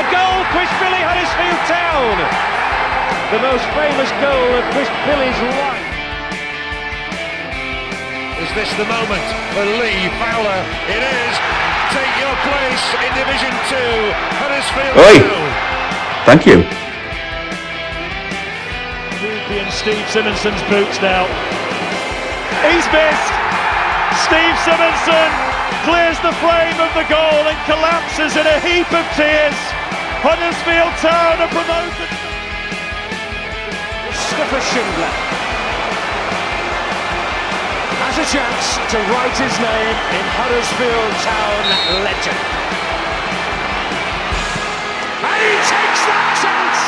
a goal, Quishbilly, Huddersfield Town. The most famous goal of Quishbilly's life. Is this the moment for Lee Fowler? It is. Take your place in Division 2, Huddersfield Town. Thank you. And Steve Simonson's boots now. He's missed. Steve Simonson clears the frame of the goal and collapses in a heap of tears. Huddersfield Town are promoted. Mustafa Schindler has a chance to write his name in Huddersfield Town legend. And he takes that chance!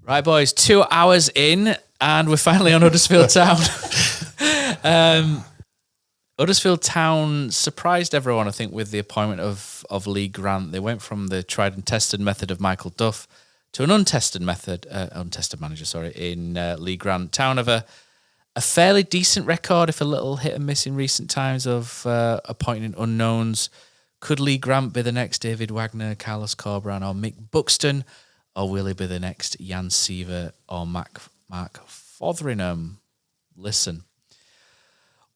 Right, boys, 2 hours in, and we're finally on Huddersfield Town. Huddersfield Town surprised everyone, I think, with the appointment of Lee Grant. They went from the tried and tested method of Michael Duff to an untested manager, in Lee Grant. Town have a fairly decent record, if a little hit and miss in recent times, of appointing unknowns. Could Lee Grant be the next David Wagner, Carlos Corberán, or Mick Buxton? Or will he be the next Jan Sievert or Mark Fotheringham? Listen.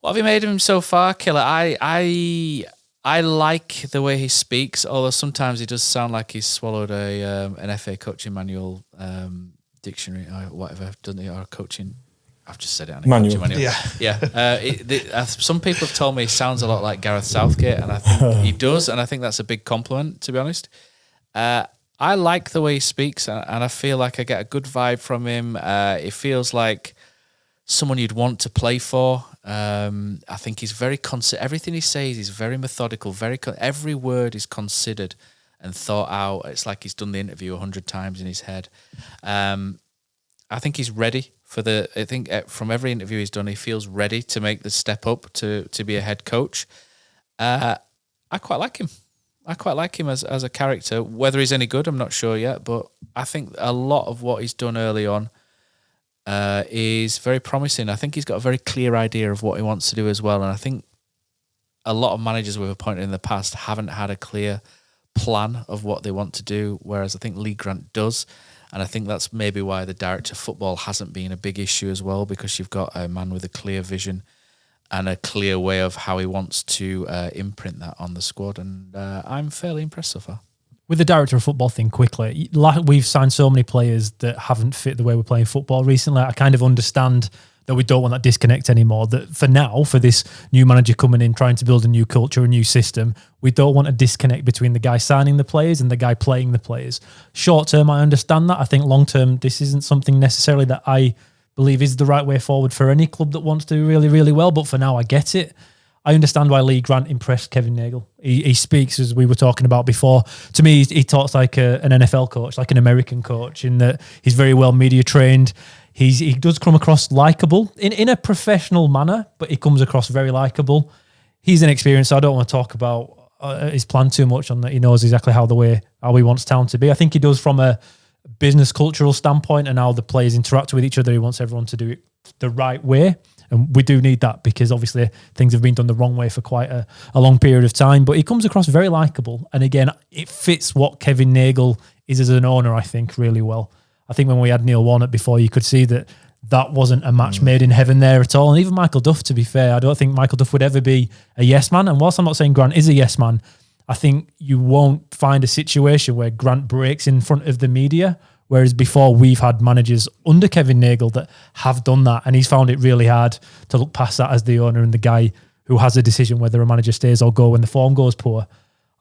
What have you made of him so far, Killer? I like the way he speaks, although sometimes he does sound like he's swallowed an FA coaching manual dictionary or whatever, doesn't he? Or a coaching... I've just said it. Manual. Yeah. Some people have told me he sounds a lot like Gareth Southgate, and I think he does, and I think that's a big compliment, to be honest. I like the way he speaks, and I feel like I get a good vibe from him. It feels like someone you'd want to play for. I think he's very everything he says is very methodical. Every word is considered and thought out. It's like he's done the interview 100 times in his head. I think he's ready for I think from every interview he's done, he feels ready to make the step up to be a head coach. I quite like him. I quite like him as a character. Whether he's any good, I'm not sure yet, but I think a lot of what he's done early on is very promising. I think he's got a very clear idea of what he wants to do as well, and I think a lot of managers we've appointed in the past haven't had a clear plan of what they want to do, whereas I think Lee Grant does, and I think that's maybe why the director of football hasn't been a big issue as well, because you've got a man with a clear vision and a clear way of how he wants to imprint that on the squad. And I'm fairly impressed so far. With the director of football thing, quickly, we've signed so many players that haven't fit the way we're playing football recently. I kind of understand that we don't want that disconnect anymore. That for now, for this new manager coming in, trying to build a new culture, a new system, we don't want a disconnect between the guy signing the players and the guy playing the players. Short term, I understand that. I think long term, this isn't something necessarily that I believe is the right way forward for any club that wants to do really, really well. But for now, I get it. I understand why Lee Grant impressed Kevin Nagle. He speaks, as we were talking about before. To me, he talks like an NFL coach, like an American coach, in that he's very well media trained. He does come across likeable in a professional manner, but he comes across very likeable. He's inexperienced, so I don't want to talk about his plan too much on that. He knows exactly how he wants Town to be. I think he does from a business cultural standpoint and how the players interact with each other. He wants everyone to do it the right way. And we do need that because obviously things have been done the wrong way for quite a long period of time. But he comes across very likeable. And again, it fits what Kevin Nagle is as an owner, I think, really well. I think when we had Neil Warnock before, you could see that wasn't a match made in heaven there at all. And even Michael Duff, to be fair, I don't think Michael Duff would ever be a yes man. And whilst I'm not saying Grant is a yes man, I think you won't find a situation where Grant breaks in front of the media. Whereas before, we've had managers under Kevin Nagle that have done that, and he's found it really hard to look past that as the owner and the guy who has a decision whether a manager stays or go when the form goes poor.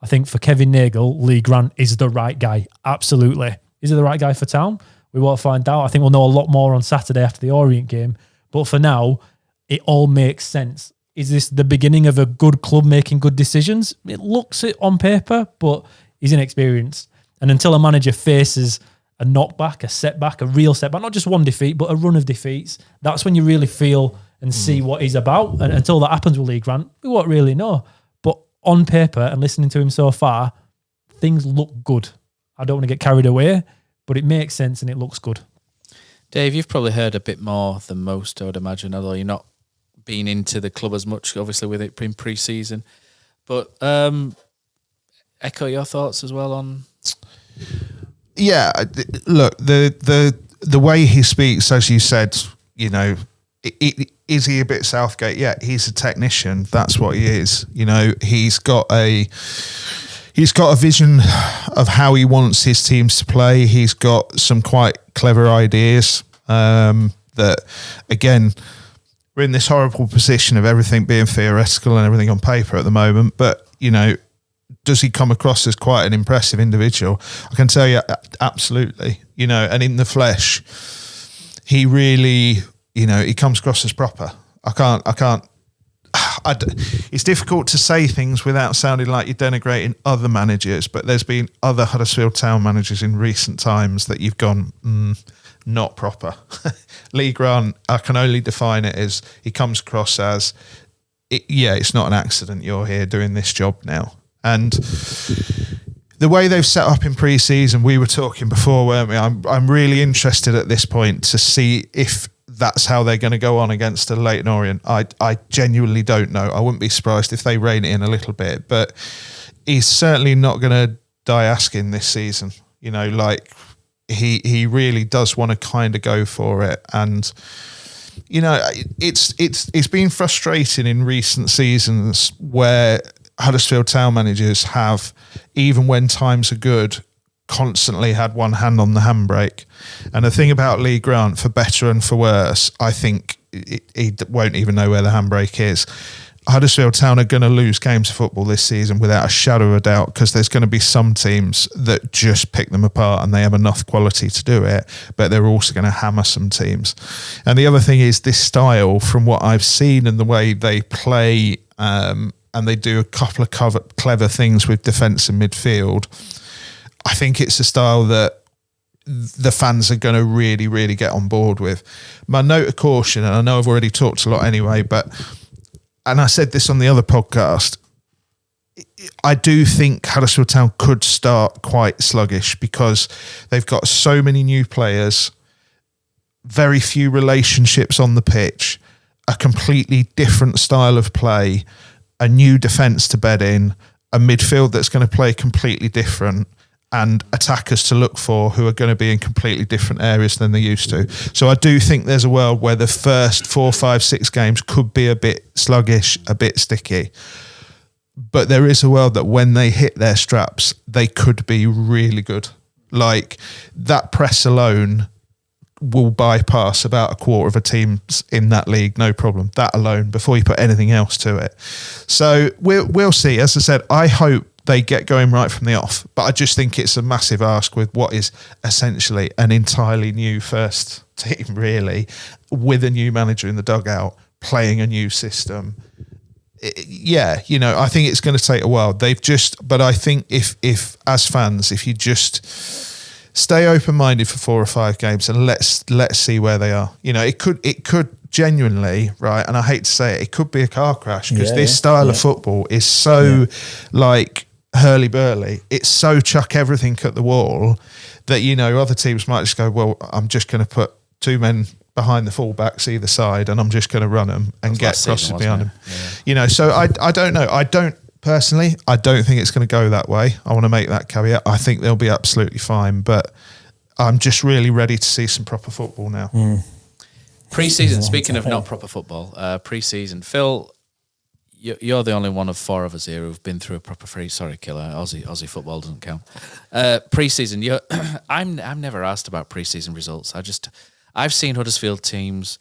I think for Kevin Nagle, Lee Grant is the right guy. Absolutely. Is he the right guy for Town? We won't find out. I think we'll know a lot more on Saturday after the Orient game. But for now, it all makes sense. Is this the beginning of a good club making good decisions? It looks it on paper, but he's inexperienced. And until a manager faces a knockback, a setback, a real setback, not just one defeat, but a run of defeats, that's when you really feel and see what he's about. And until that happens with Lee Grant, we won't really know. But on paper and listening to him so far, things look good. I don't want to get carried away, but it makes sense and it looks good. Dave, you've probably heard a bit more than most, I would imagine, although you're not been into the club as much, obviously, with it being pre-season. But echo your thoughts as well on... Yeah, look, the way he speaks, as you said, you know, is he a bit Southgate? Yeah, he's a technician. That's what he is. You know, he's got a vision of how he wants his teams to play. He's got some quite clever ideas that, again, we're in this horrible position of everything being theoretical and everything on paper at the moment. But, you know, does he come across as quite an impressive individual? I can tell you, absolutely. You know, and in the flesh, he really, you know, he comes across as proper. It's difficult to say things without sounding like you're denigrating other managers, but there's been other Huddersfield Town managers in recent times that you've gone, not proper. Lee Grant, I can only define it as he comes across as, it's not an accident you're here doing this job now. And the way they've set up in pre-season, we were talking before, weren't we? I'm really interested at this point to see if that's how they're going to go on against a Leyton Orient. I genuinely don't know. I wouldn't be surprised if they rein it in a little bit, but he's certainly not going to die asking this season. You know, like he really does want to kind of go for it. And, you know, it's been frustrating in recent seasons where Huddersfield Town managers have, even when times are good, constantly had one hand on the handbrake. And the thing about Lee Grant, for better and for worse, I think he won't even know where the handbrake is. Huddersfield Town are going to lose games of football this season without a shadow of a doubt, because there's going to be some teams that just pick them apart and they have enough quality to do it, but they're also going to hammer some teams. And the other thing is this style, from what I've seen and the way they play, and they do a couple of clever things with defence and midfield, I think it's a style that the fans are going to really, really get on board with. My note of caution, and I know I've already talked a lot anyway, and I said this on the other podcast, I do think Huddersfield Town could start quite sluggish because they've got so many new players, very few relationships on the pitch, a completely different style of play, a new defence to bed in, a midfield that's going to play completely different, and attackers to look for who are going to be in completely different areas than they used to. So I do think there's a world where the first 4, 5, 6 games could be a bit sluggish, a bit sticky. But there is a world that when they hit their straps, they could be really good. Like, that press alone will bypass about a quarter of a teams in that league, no problem. That alone, before you put anything else to it. So we'll see. As I said, I hope they get going right from the off, but I just think it's a massive ask with what is essentially an entirely new first team, really, with a new manager in the dugout, playing a new system. You know, I think it's going to take a while. But I think if as fans, if you just stay open-minded for 4 or 5 games and let's see where they are. You know, it could genuinely, right, and I hate to say it could be a car crash, because this style of football is so like hurly-burly. It's so chuck everything at the wall that, you know, other teams might just go, well, I'm just going to put 2 men behind the fullbacks either side and I'm just going to run them and get crosses behind them. Yeah. You know, so I don't know. I don't think it's going to go that way. I want to make that caveat. I think they'll be absolutely fine, but I'm just really ready to see some proper football now. Pre-season, speaking of not proper football, pre-season, Phil, you're the only one of 4 of us here who've been through a proper killer. Aussie football doesn't count. Pre-season, I'm never asked about pre-season results. I've seen Huddersfield teams.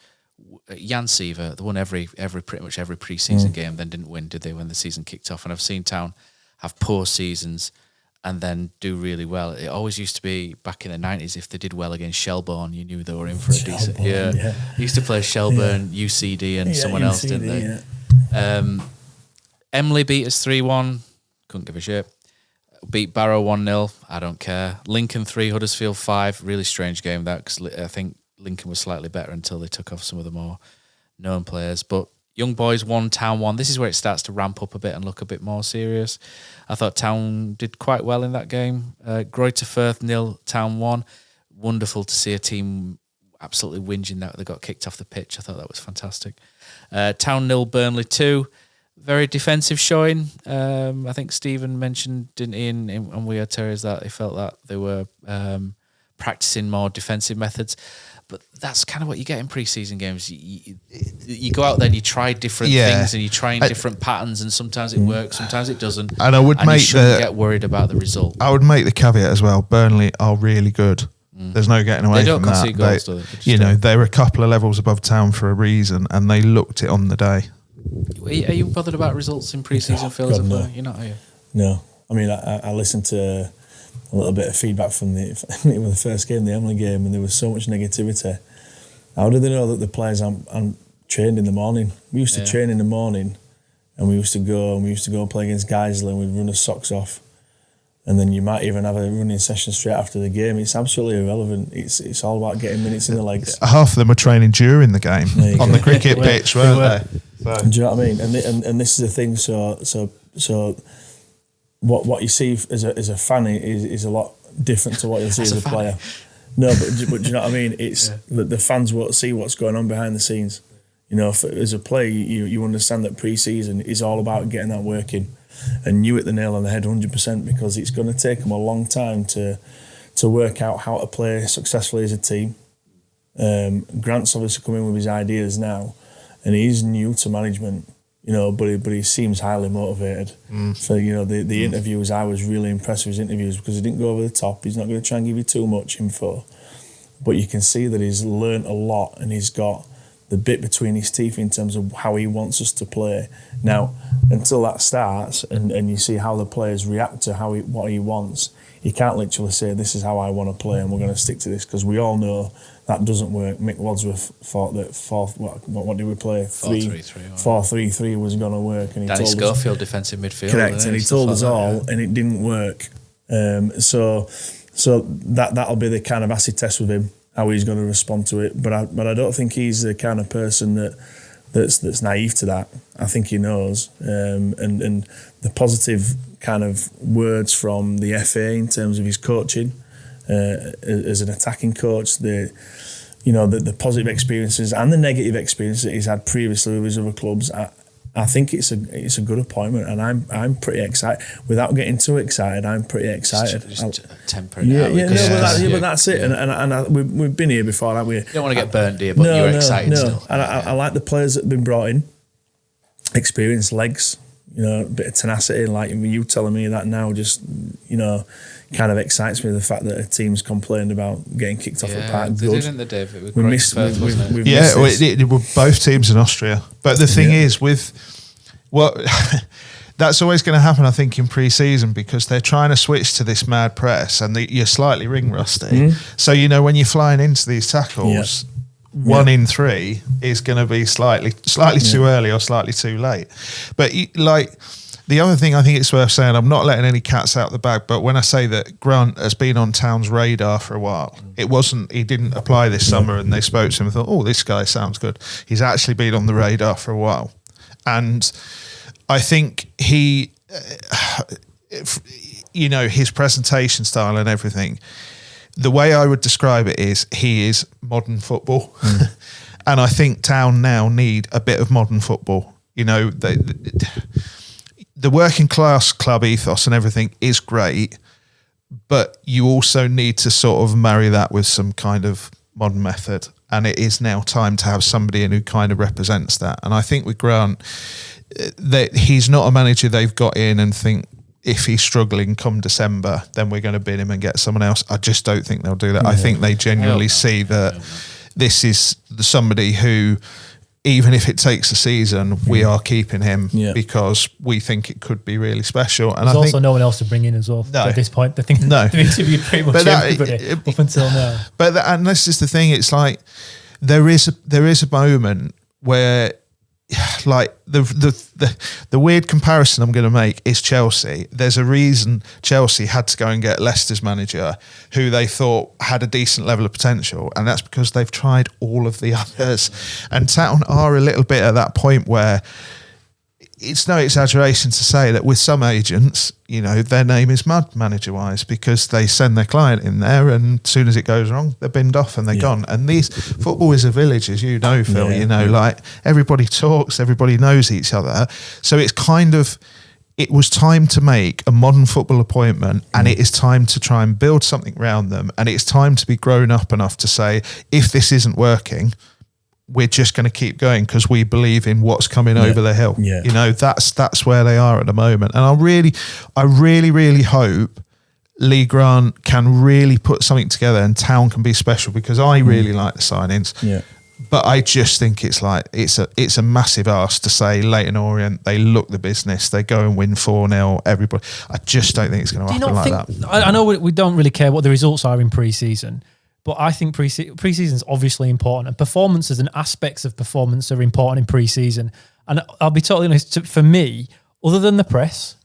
Jan Seaver, they won pretty much every pre-season game, then didn't win, did they, when the season kicked off? And I've seen Town have poor seasons and then do really well. It always used to be back in the 90s, if they did well against Shelbourne, you knew they were in for a decent. Yeah. Used to play Shelbourne, UCD, and someone else, didn't they? Yeah. Emily beat us 3-1. Couldn't give a shit. Beat Barrow 1-0. I don't care. Lincoln 3, Huddersfield 5. Really strange game that, because I think Lincoln was slightly better until they took off some of the more known players. But Young Boys 1, Town 1. This is where it starts to ramp up a bit and look a bit more serious. I thought Town did quite well in that game. Greuther Fürth 0, Town 1. Wonderful to see a team absolutely whinging that they got kicked off the pitch. I thought that was fantastic. Town 0, Burnley 2. Very defensive showing. I think Stephen mentioned, didn't he, and we had Terry's, that he felt that they were practicing more defensive methods. But that's kind of what you get in pre-season games. You go out there and you try different things and you try different patterns, and sometimes it works, sometimes it doesn't. And I would you shouldn't get worried about the result. I would make the caveat as well. Burnley are really good. There's no getting away from that. They don't concede goals, do they? You know, they're a couple of levels above Town for a reason, and they looked it on the day. Are you bothered about results in pre-season, Phil? No. You're not, are you? No. I mean, I listened to a little bit of feedback from the first game, the Emily game, and there was so much negativity. How do they know that the players aren't trained in the morning? We used to train in the morning, and we used to go and play against Geisley, and we'd run our socks off. And then you might even have a running session straight after the game. It's absolutely irrelevant. It's all about getting minutes in the legs. Half of them were training during the game on the cricket pitch, weren't they? So. Do you know what I mean? And this is the thing. So what you see as a fan is a lot different to what you'll see as a player. No, but do you know what I mean? It's that the fans won't see what's going on behind the scenes. You know, as a player, you understand that pre-season is all about getting that work in. And you hit the nail on the head 100%, because it's going to take them a long time to work out how to play successfully as a team. Grant's obviously come in with his ideas now, and he's new to management, you know, but he seems highly motivated. So, you know, the interviews, I was really impressed with his interviews, because he didn't go over the top. He's not going to try and give you too much info, but you can see that he's learnt a lot, and he's got the bit between his teeth in terms of how he wants us to play. Now, until that starts and you see how the players react to what he wants, he can't literally say, this is how I want to play and we're going to stick to this, because we all know that doesn't work. Mick Wadsworth thought that what did we play? 4-3-3 was going to work. And he Danny told Schofield, us, defensive midfield. Correct, and he told us all, and it didn't work. So that'll be the kind of acid test with him, how he's going to respond to it. But I don't think he's the kind of person that's naive to that. I think he knows. And the positive kind of words from the FA in terms of his coaching as an attacking coach, the positive experiences and the negative experiences that he's had previously with his other clubs, I think it's a good appointment, and I'm pretty excited. Without getting too excited, I'm pretty excited. Just temper it out. But that's it. And we've been here before, haven't we? You don't want to get burnt, do you? But you're excited still. And I like the players that have been brought in, experienced legs, you know, a bit of tenacity. Like you telling me that now, just, you know, kind of excites me, the fact that a team's complained about getting kicked off the park. They didn't they, Dave? It was we missed Perth, it were both teams in Austria. But the thing is, with that's always going to happen, I think, in pre-season, because they're trying to switch to this mad press, and you're slightly ring rusty. So, you know, when you're flying into these tackles, 1 in 3 is going to be slightly too early or slightly too late. But the other thing I think it's worth saying, I'm not letting any cats out the bag, but when I say that Grant has been on Town's radar for a while, he didn't apply this summer and they spoke to him and thought, oh, this guy sounds good. He's actually been on the radar for a while. And I think he, you know, his presentation style and everything, the way I would describe it is he is modern football. And I think Town now need a bit of modern football. You know, the working class club ethos and everything is great, but you also need to sort of marry that with some kind of modern method. And it is now time to have somebody in who kind of represents that. And I think with Grant, that he's not a manager they've got in and think, if he's struggling come December, then we're going to bin him and get someone else. I just don't think they'll do that. I think they genuinely see that this is somebody who, even if it takes a season, we are keeping him because we think it could be really special. And there's also no one else to bring in as well at this point. I think they've interviewed pretty much everybody up until now. And this is the thing. It's like there is a moment where, like the weird comparison I'm going to make is Chelsea. There's a reason Chelsea had to go and get Leicester's manager, who they thought had a decent level of potential, and that's because they've tried all of the others. And Town are a little bit at that point where it's no exaggeration to say that with some agents, their name is mud manager-wise, because they send their client in there, and as soon as it goes wrong, they're binned off and they're gone. And football is a village, as you know, Phil. Like everybody talks, everybody knows each other. So it's kind of, it was time to make a modern football appointment, and it is time to try and build something around them. And it's time to be grown up enough to say, if this isn't working, we're just going to keep going because we believe in what's coming over the hill. Yeah. That's where they are at the moment. And I really hope Lee Grant can really put something together and Town can be special, because I really like the signings. Yeah. But I just think it's a massive ask to say Leyton Orient, they look the business, they go and win 4-0, everybody. I just don't think it's going to happen like that. I know we don't really care what the results are in pre-season, but I think pre-season is obviously important, and performances and aspects of performance are important in pre-season. And I'll be totally honest, for me, other than the press,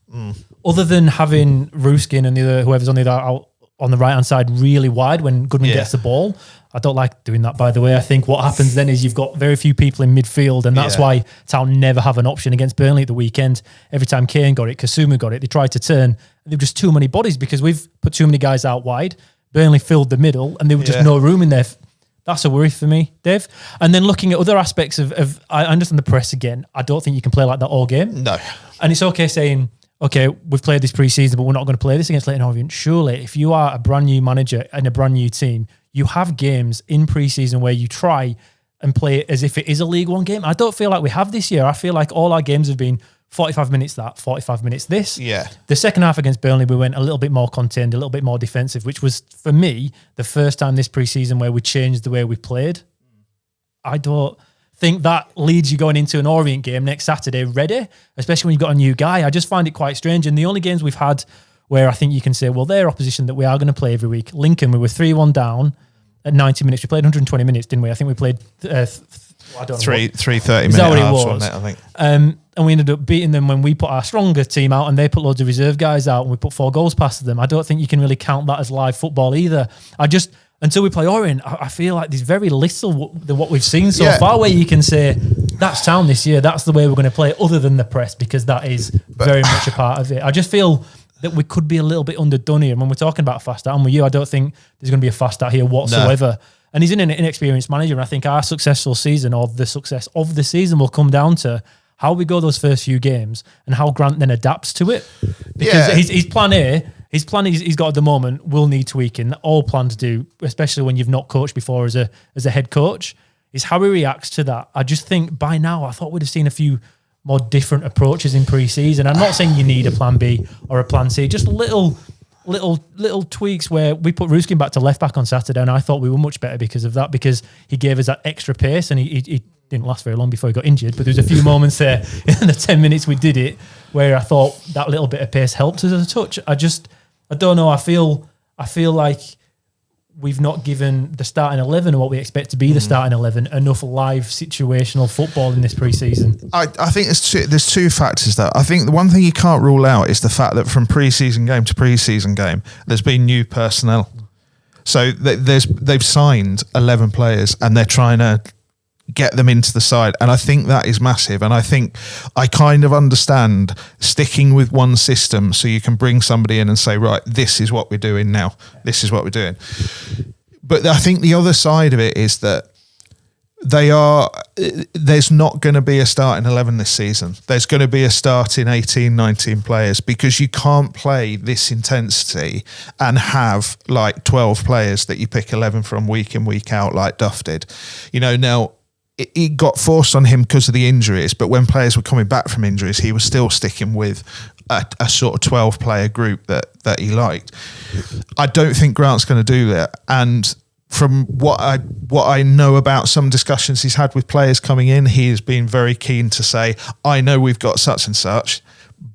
other than having Ruskin and whoever's on the right-hand side really wide when Goodman gets the ball, I don't like doing that, by the way. I think what happens then is you've got very few people in midfield, and that's why Town never have an option against Burnley at the weekend. Every time Kane got it, Kasuma got it, they tried to turn. There were just too many bodies because we've put too many guys out wide. Burnley filled the middle, and there was just no room in there. That's a worry for me, Dave. And then looking at other aspects of I understand the press again. I don't think you can play like that all game. No. And it's okay saying, okay, we've played this pre-season, but we're not going to play this against Leyton Orient. Surely, if you are a brand new manager and a brand new team, you have games in pre-season where you try and play it as if it is a League One game. I don't feel like we have this year. I feel like all our games have been 45 minutes that, 45 minutes this. Yeah. The second half against Burnley, we went a little bit more contained, a little bit more defensive, which was, for me, the first time this pre-season where we changed the way we played. I don't think that leads you going into an Orient game next Saturday ready, especially when you've got a new guy. I just find it quite strange. And the only games we've had where I think you can say, well, they're opposition that we are going to play every week. Lincoln, we were 3-1 down at 90 minutes. We played 120 minutes, didn't we? I think we played... I don't know. 3:30 minute halves, wasn't it, I think. And we ended up beating them when we put our stronger team out and they put loads of reserve guys out and we put 4 goals past them. I don't think you can really count that as live football either. Until we play Orient, I feel like there's very little than what we've seen so far where you can say, that's Town this year, that's the way we're going to play, other than the press, because that is very much a part of it. I just feel that we could be a little bit underdone here. And when we're talking about a fast start, and with you, I don't think there's going to be a fast start here whatsoever. No. And he's an inexperienced manager, and I think our successful season, or the success of the season, will come down to how we go those first few games and how Grant then adapts to it. Because his plan A, he's got at the moment will need tweaking. All plans do, especially when you've not coached before as a head coach, is how he reacts to that. I just think by now, I thought we'd have seen a few more different approaches in pre-season. I'm not saying you need a plan B or a plan C, just little tweaks where we put Ruskin back to left back on Saturday, and I thought we were much better because of that, because he gave us that extra pace, and he didn't last very long before he got injured, but there was a few moments there in the 10 minutes we did it where I thought that little bit of pace helped us as a touch. I don't know. I feel like we've not given the starting 11 or what we expect to be the starting 11 enough live situational football in this pre-season. I think there's two factors though. I think the one thing you can't rule out is the fact that from pre-season game to pre-season game, there's been new personnel. So they've signed 11 players and they're trying to get them into the side, and I think that is massive. And I think I kind of understand sticking with one system so you can bring somebody in and say, right, this is what we're doing now, this is what we're doing. But I think the other side of it is that there's not going to be a starting 11 this season. There's going to be a starting 18, 19 players, because you can't play this intensity and have like 12 players that you pick 11 from week in, week out like Duff did. Now it got forced on him because of the injuries, but when players were coming back from injuries, he was still sticking with a sort of 12-player group that he liked. I don't think Grant's going to do that. And from what I know about some discussions he's had with players coming in, he has been very keen to say, I know we've got such and such,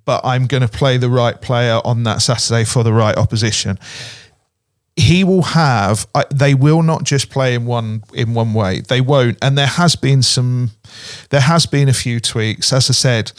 but I'm going to play the right player on that Saturday for the right opposition. He will have. They will not just play in one way. They won't. And there has been a few tweaks. As I said,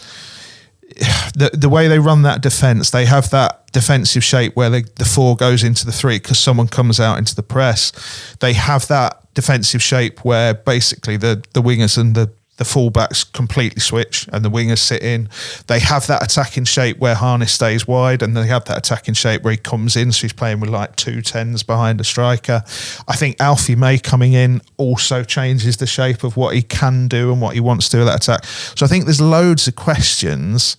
the way they run that defence, they have that defensive shape where the 4 goes into the 3 because someone comes out into the press. They have that defensive shape where basically the wingers and the the fullbacks completely switch and the wingers sit in. They have that attacking shape where Harness stays wide, and they have that attacking shape where he comes in, so he's playing with like 2 10s behind a striker. I think Alfie May coming in also changes the shape of what he can do and what he wants to do with that attack. So I think there's loads of questions.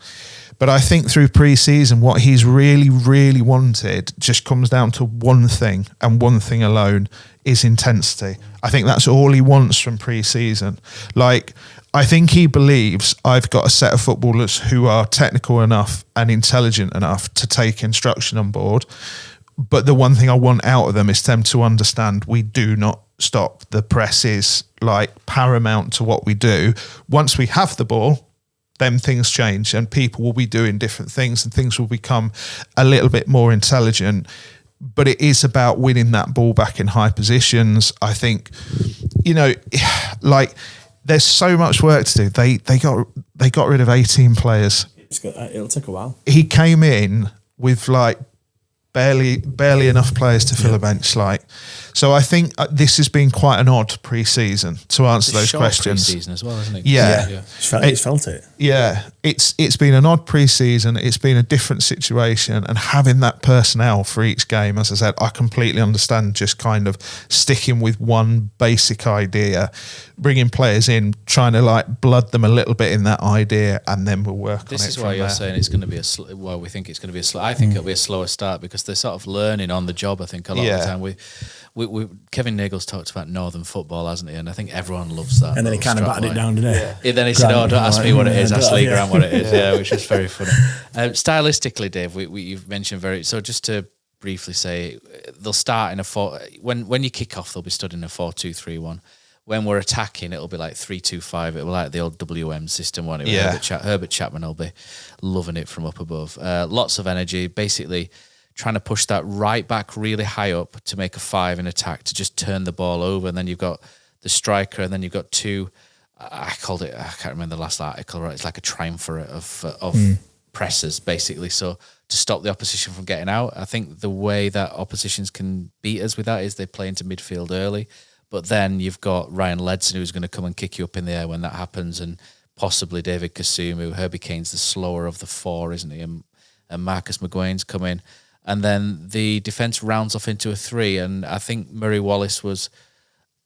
But I think through pre-season, what he's really, really wanted just comes down to one thing, and one thing alone, is intensity. I think that's all he wants from pre-season. Like, I think he believes I've got a set of footballers who are technical enough and intelligent enough to take instruction on board. But the one thing I want out of them is them to understand we do not stop. The press is like paramount to what we do. Once we have the ball, then things change and people will be doing different things and things will become a little bit more intelligent. But it is about winning that ball back in high positions. I think, you know, like there's so much work to do. They got rid of 18 players. It'll take a while. He came in with like barely enough players to fill a bench. So I think this has been quite an odd pre-season to answer those questions. Pre-season as well, isn't it? Yeah. He's felt it. Yeah, it's been an odd pre-season. It's been a different situation, and having that personnel for each game, as I said, I completely understand just kind of sticking with one basic idea, bringing players in, trying to like blood them a little bit in that idea, and then we'll work on it. This is why you're saying it's going to be we think it's going to be a slow. I think it'll be a slower start because they're sort of learning on the job. I think a lot of the time Kevin Nagel's talked about Northern football, hasn't he? And I think everyone loves that. And then he kind of batted it down today. Yeah, then he said, "Oh, don't ask me what it is. Ask Lee Grant what it is." Yeah, which is very funny. Stylistically, Dave, you've mentioned so just to briefly say, they'll start in a 4. When you kick off, they'll be stood in a 4-2-3-1. When we're attacking, it'll be like 3-2-5. It'll be like the old WM system, won't it? Yeah. Herbert Chapman will be loving it from up above. Lots of energy, basically trying to push that right back really high up to make a 5 in attack, to just turn the ball over. And then you've got the striker, and then you've got 2, I can't remember the last article, right? It's like a triumvirate of pressers, basically. So to stop the opposition from getting out, I think the way that oppositions can beat us with that is they play into midfield early. But then you've got Ryan Ledson, who's going to come and kick you up in the air when that happens, and possibly David Kasumu. Herbie Kane's the slower of the 4, isn't he? And Marcus McGuane's come in. And then the defence rounds off into a 3. And I think Murray Wallace was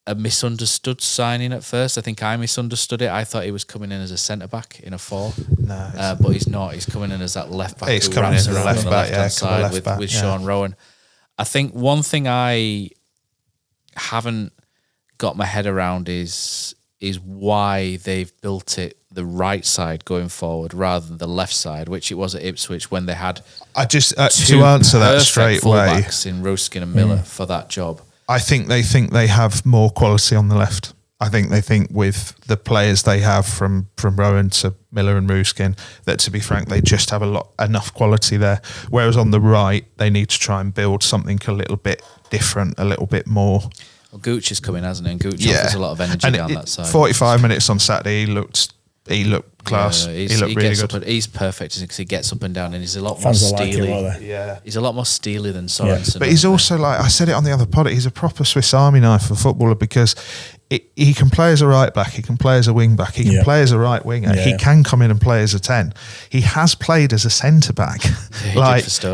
a misunderstood signing at first. I think I misunderstood it. I thought he was coming in as a centre-back in a 4. No, but he's not. He's coming in as that left-back. He's coming in as a left-back, left-hand side with Sean Rowan. I think one thing I haven't got my head around is why they've built it the right side going forward rather than the left side, which it was at Ipswich when they had to answer that straight away in Ruskin and Miller for that job. I think they have more quality on the left. I think they think with the players they have from Rowan to Miller and Ruskin, that to be frank, they just have enough quality there. Whereas on the right, they need to try and build something a little bit different, a little bit more. Well, Gooch is coming, hasn't he? And Gooch offers a lot of energy down that side. 45 minutes on Saturday, he looked class. He looked really good. He's perfect because he gets up and down, and he's a lot more steely. He's a lot more steely than Sorensen. Yeah. But he's also like, I said it on the other pod, he's a proper Swiss Army knife for footballer because he can play as a right back, he can play as a wing back, he can play as a right winger, he can come in and play as a 10. He has played as a centre back.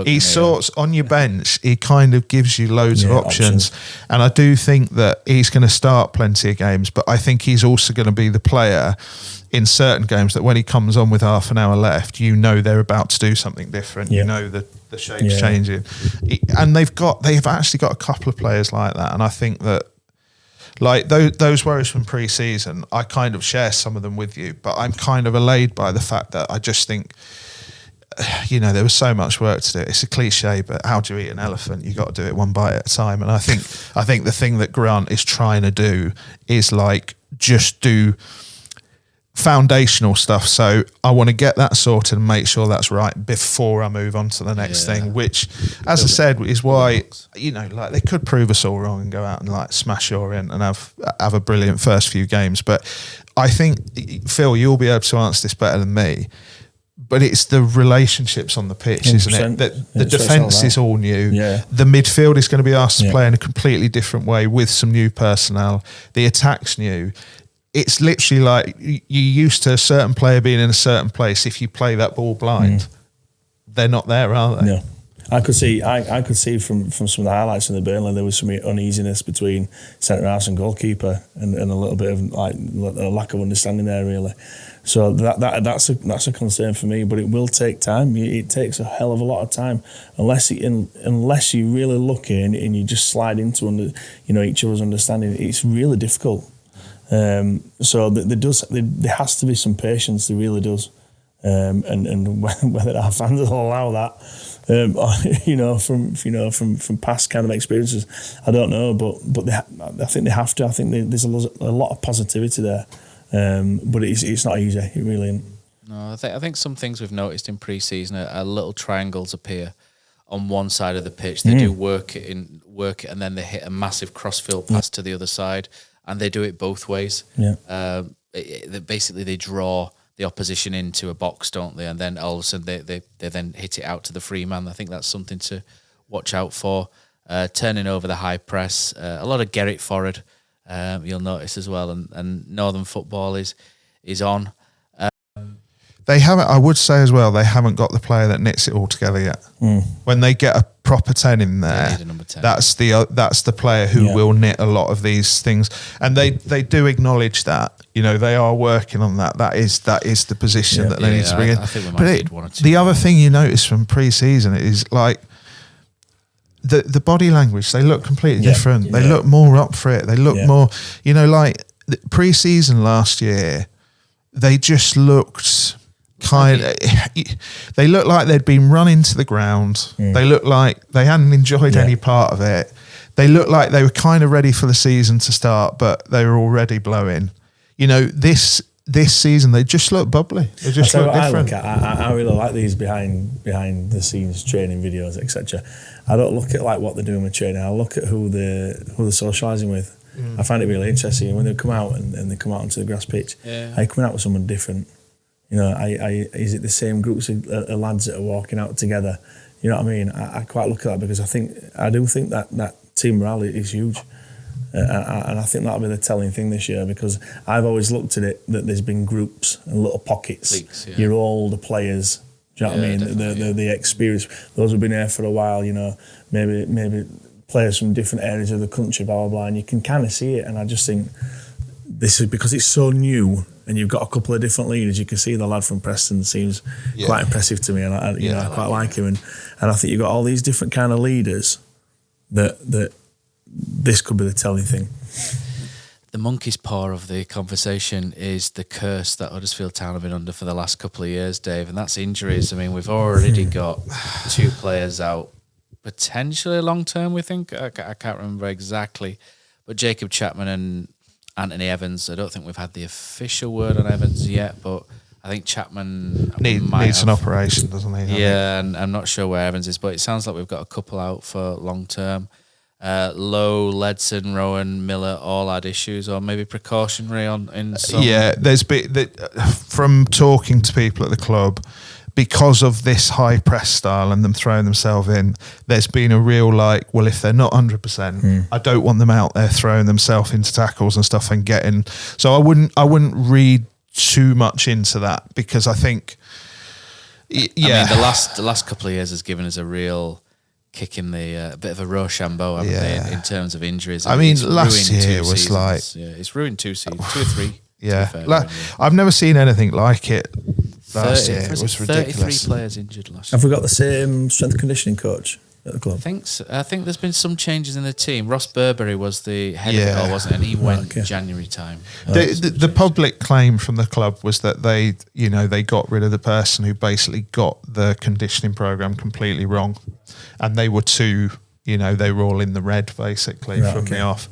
He sorts on your bench, he kind of gives you loads of options. And I do think that he's going to start plenty of games, but I think he's also going to be the player in certain games that when he comes on with half an hour left, you know they're about to do something different. You know the shape's changing. And they've actually got a couple of players like that. And I think that like those worries from pre-season, I kind of share some of them with you, but I'm kind of allayed by the fact that I just think, there was so much work to do. It's a cliche, but how do you eat an elephant? You got to do it one bite at a time. And I think the thing that Grant is trying to do is like just do foundational stuff. So I want to get that sorted and make sure that's right before I move on to the next thing, which, as I said, is why, they could prove us all wrong and go out and like smash Orient and have a brilliant first few games. But I think, Phil, you'll be able to answer this better than me, but it's the relationships on the pitch, isn't it? The defence is all new. Yeah. The midfield is going to be asked to play in a completely different way with some new personnel. The attack's new. it's literally like you used to a certain player being in a certain place. If you play that ball blind, they're not there, are they? No. I could see from some of the highlights in the Burnley there was some uneasiness between centre half and goalkeeper, and a little bit of like a lack of understanding there really. So that's a concern for me, but it will take time. It takes a hell of a lot of time unless you really look in and you just slide into each other's understanding. It's really difficult. So there has to be some patience. There really does. And whether our fans will allow that, from past kind of experiences, I don't know. But I think they have to. I think there's a lot of positivity there, but it's not easy. It really isn't. No, I think some things we've noticed in pre-season are little triangles appear on one side of the pitch. They do work it, and then they hit a massive crossfield pass to the other side, and they do it both ways. Yeah. Basically, they draw the opposition into a box, don't they? And then all of a sudden they then hit it out to the free man. I think that's something to watch out for. Turning over the high press, a lot of Gerrit forward, you'll notice as well. And Northern football is on. They haven't. I would say as well, they haven't got the player that knits it all together yet. When they get a proper 10 in there, They need a number 10. that's the player who will knit a lot of these things, and they do acknowledge that. They are working on that. That is the position that they need to bring in. I think we might need one or two. The other thing you notice from pre-season is like the body language. They look completely different. They look more up for it. They look more. Like pre-season last year, they just looked. They looked like they'd been run into the ground. They looked like they hadn't enjoyed any part of it. They looked like they were kind of ready for the season to start, but they were already blowing. This season they just look bubbly. They just look different. I really like these behind the scenes training videos, etc. I don't look at like what they're doing with training. I look at who they're socialising with. I find it really interesting when they come out and they come out onto the grass pitch. Are you coming out with someone different? Is it the same groups of lads that are walking out together? You know what I mean? I quite look at that because I do think that team morale is huge. And I think that'll be the telling thing this year, because I've always looked at it that there's been groups and little pockets. Leaks, Your older players, do you know what I mean? The experience, those who've been here for a while, maybe players from different areas of the country, blah, blah, blah, and you can kind of see it. And I just think this is because it's so new. And you've got a couple of different leaders. You can see the lad from Preston seems quite impressive to me, and I quite like him. And I think you've got all these different kind of leaders that this could be the telling thing. The monkey's paw of the conversation is the curse that Huddersfield Town have been under for the last couple of years, Dave, and that's injuries. I mean, we've already got 2 players out, potentially long term. We think I can't remember exactly, but Jacob Chapman and Anthony Evans. I don't think we've had the official word on Evans yet, but I think Chapman needs an operation, doesn't he? Yeah, and I'm not sure where Evans is, but it sounds like we've got a couple out for long term. Lowe, Ledson, Rowan, Miller all had issues, or maybe precautionary in some. Yeah, there's been from talking to people at the club, because of this high press style and them throwing themselves in, there's been a real well, if they're not 100%, I don't want them out there throwing themselves into tackles and stuff and getting. So I wouldn't read too much into that, because I think, I mean, the last couple of years has given us a real kick in the bit of a Rochambeau, haven't they, in terms of injuries. I mean, last year was it's ruined 2 seasons, 2 or 3. Yeah, I've never seen anything like it. Last year it was ridiculous. 33 players injured last year. Have we got the same strength and conditioning coach at the club? I think there's been some changes in the team. Ross Burberry was the head of it all, wasn't he? And he went January time. The public claim from the club was that they got rid of the person who basically got the conditioning program completely wrong, and they were they were all in the red basically from the off.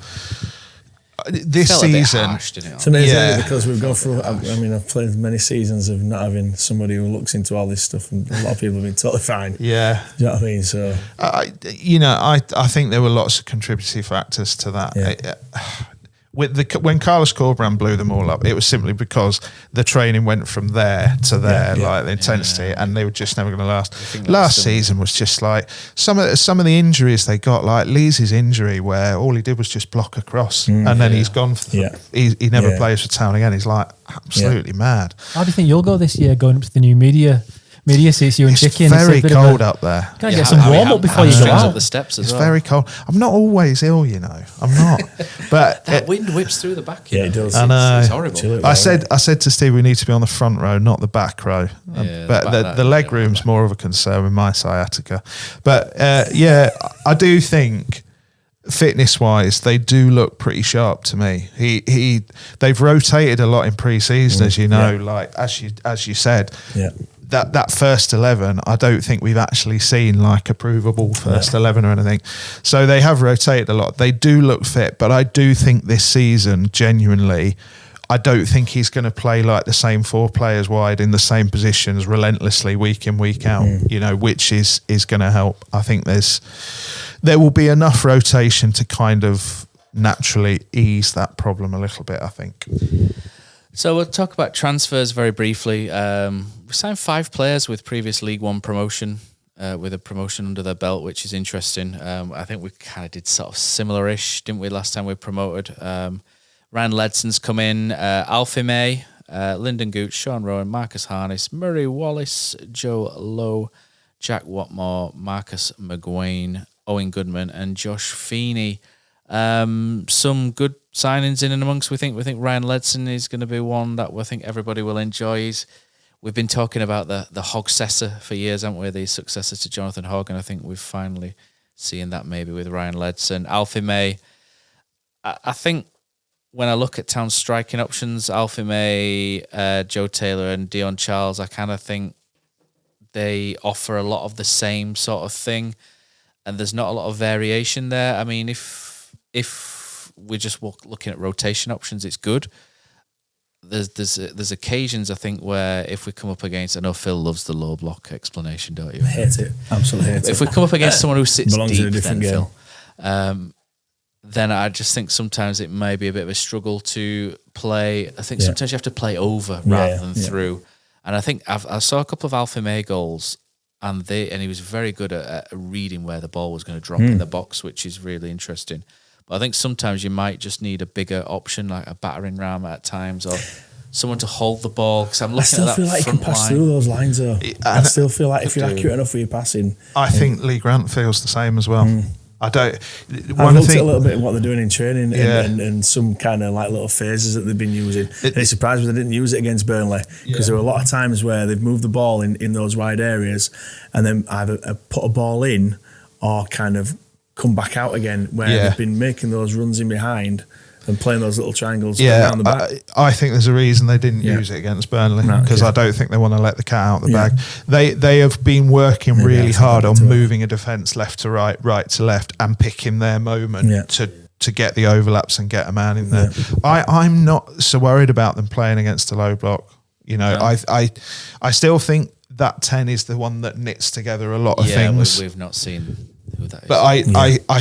This season, harsh, didn't it? It's amazing because we've gone through. I've played many seasons of not having somebody who looks into all this stuff, and a lot of people have been totally fine. Yeah, do you know what I mean? So, I think there were lots of contributory factors to that. when Carlos Corberán blew them all up, it was simply because the training went from there to there, like the intensity, and they were just never going to last. Last season was just like some of the injuries they got, like Lee's injury, where all he did was just block across, and then he's gone. He never plays for Town again. He's like absolutely mad. How do you think you'll go this year, going up to the new media seats, you and Chicky? It's very cold up there. Can I get some warm up before you go out? Up the steps as it's well. very cold. I'm not always ill, you know. I'm not. But that wind whips through the back. Yeah, it does. I know. It's horrible. I said to Steve, we need to be on the front row, not the back row. But the leg room's more of a concern with my sciatica. But I do think fitness-wise, they do look pretty sharp to me. They've rotated a lot in pre-season, as you know. Like as you said. Yeah. That first 11, I don't think we've actually seen like a provable first 11 or anything. So they have rotated a lot. They do look fit, but I do think this season, genuinely, I don't think he's going to play like the same 4 players wide in the same positions relentlessly week in, week out, you know, which is going to help. I think there will be enough rotation to kind of naturally ease that problem a little bit, I think. So we'll talk about transfers very briefly. We signed 5 players with previous League One promotion, with a promotion under their belt, which is interesting. I think we kind of did sort of similar-ish, didn't we, last time we promoted? Ryan Ledson's come in, Alfie May, Lyndon Gooch, Sean Rowan, Marcus Harness, Murray Wallace, Joe Lowe, Jack Watmore, Marcus McGuane, Owen Goodman, and Josh Feeney. Some good signings in and amongst. We think Ryan Ledson is going to be one that we think everybody will enjoy. We've been talking about the Hogsessor for years, haven't we? The successor to Jonathan Hogg, and I think we've finally seen that maybe with Ryan Ledson. Alfie May, I think when I look at Town's striking options, Alfie May, Joe Taylor and Dion Charles, I kind of think they offer a lot of the same sort of thing, and there's not a lot of variation there. I mean, if we're just looking at rotation options, it's good. There's occasions, I think, where if we come up against, I know Phil loves the low block explanation, don't you? I hate it. Absolutely hate it. If we come up against someone who sits belongs deep, in a different then game. Phil, then I just think sometimes it may be a bit of a struggle to play. I think sometimes you have to play over rather than through. And I think I saw a couple of Alfie May goals, and he was very good at reading where the ball was going to drop in the box, which is really interesting. But I think sometimes you might just need a bigger option, like a battering ram at times, or someone to hold the ball. Because I'm looking at that I still feel like you can pass through those lines, though. I still feel like if you're accurate enough with your passing. I think Lee Grant feels the same as well. I don't. I've looked at a little bit of what they're doing in training and some kind of like little phases that they've been using. It surprised me they didn't use it against Burnley, because there were a lot of times where they've moved the ball in those wide areas and then either put a ball in or kind of come back out again, where they've been making those runs in behind and playing those little triangles down the back. I think there's a reason they didn't use it against Burnley, because I don't think they want to let the cat out of the bag. They have been working really hard on moving a defence left to right, right to left, and picking their moment to get the overlaps and get a man in there. I'm not so worried about them playing against a low block. You know, I still think that 10 is the one that knits together a lot of things. We've not seen who that is. But I